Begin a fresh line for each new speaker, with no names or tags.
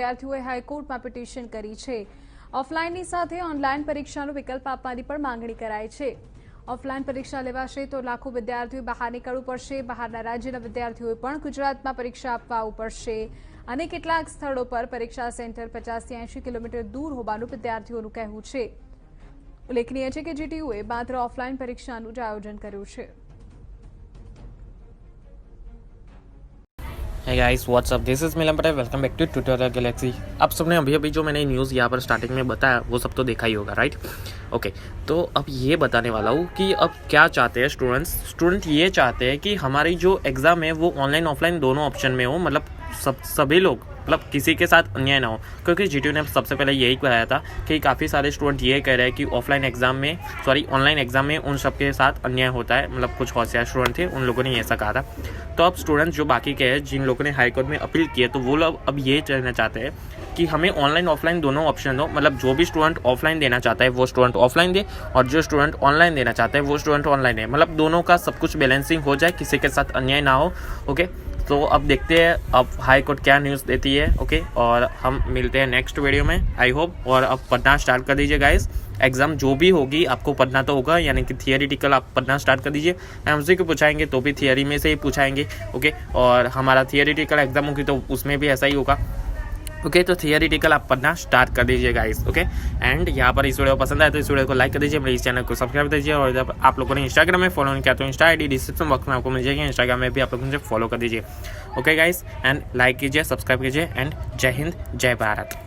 વિદ્યાર્થીઓએ હાઈકોર્ટમાં પિટિશન કરી છે। ઓફલાઈનની સાથે ઓનલાઈન પરીક્ષાનો વિકલ્પ આપવાની પણ માંગણી કરાઈ છે। ઓફલાઈન પરીક્ષા લેવાશે તો લાખો વિદ્યાર્થીઓ બહાર નીકળવું પડશે। બહારના રાજ્યના વિદ્યાર્થીઓએ પણ ગુજરાતમાં પરીક્ષા આપવા આવવું પડશે અને કેટલાક સ્થળો પર પરીક્ષા સેન્ટર 50 થી 80 કિલોમીટર દૂર હોવાનું વિદ્યાર્થીઓનું કહેવું છે। ઉલ્લેખનીય છે કે GTUએ માત્ર ઓફલાઈન પરીક્ષાનું જ આયોજન કર્યું છે।
Hey guys, what's up? This is Milanpatel. Welcome back to Tutorialgalaxy। आप सबने अभी जो मैंने न्यूज़ यहाँ पर स्टार्टिंग में बताया वो सब तो देखा ही होगा, राइट? ओके, तो अब ये बताने वाला हूँ कि अब क्या चाहते हैं स्टूडेंट ये चाहते हैं कि हमारी जो एग्ज़ाम है वो ऑनलाइन ऑफलाइन दोनों ऑप्शन में हो, मतलब सभी लोग, मतलब किसी के साथ अन्याय ना हो। क्योंकि GTU ने सबसे पहले यही बताया था कि काफ़ी सारे स्टूडेंट ये कह रहे हैं कि ऑनलाइन एग्ज़ाम में उन सब के साथ अन्याय होता है, मतलब कुछ होशियार स्टूडेंट थे उन लोगों ने ऐसा कहा था। तो अब स्टूडेंट्स जो बाकी के हैं, जिन लोगों ने हाई कोर्ट में अपील किए, तो वो लोग अब ये कहना चाहते हैं कि हमें ऑनलाइन ऑफलाइन दोनों ऑप्शन दो, मतलब जो भी स्टूडेंट ऑफलाइन देना चाहता है वो स्टूडेंट ऑफलाइन दे और जो स्टूडेंट ऑनलाइन देना चाहता है वो स्टूडेंट ऑनलाइन दे, मतलब दोनों का सब कुछ बैलेंसिंग हो जाए, किसी के साथ अन्याय ना हो। ओके, तो अब देखते हैं अब हाई कोर्ट क्या न्यूज़ देती है। ओके, और हम मिलते हैं नेक्स्ट वीडियो में, आई होप। और अब पढ़ना स्टार्ट कर दीजिए गाइस। एग्ज़ाम जो भी होगी आपको पढ़ना तो होगा, यानी कि थियरिटिकल आप पढ़ना स्टार्ट कर दीजिए। हमसे क्यों पूछाएंगे तो भी थियरी में से ही पूछाएंगे। ओके, और हमारा थियरिटिकल एग्जाम होगी तो उसमें भी ऐसा ही होगा। ओके, तो थियरिटिकल आप पढ़ना स्टार्ट कर दीजिए गाइस। ओके, एंड यहाँ पर इस वीडियो पसंद आए तो इस वीडियो को लाइक कर दीजिए, मेरे इस चैनल को सब्सक्राइब कर दीजिए। और जब आप लोगों ने इंस्टाग्राम में फॉलो नहीं किया तो इंस्टा आईडी डिस्क्रिप्शन बॉक्स में आपको मिल जाएगी, इंस्टाग्राम में भी आप लोग मुझे फॉलो कर दीजिए। ओके गाइस, एंड लाइक कीजिए, सब्सक्राइब कीजिए, एंड जय हिंद, जय भारत।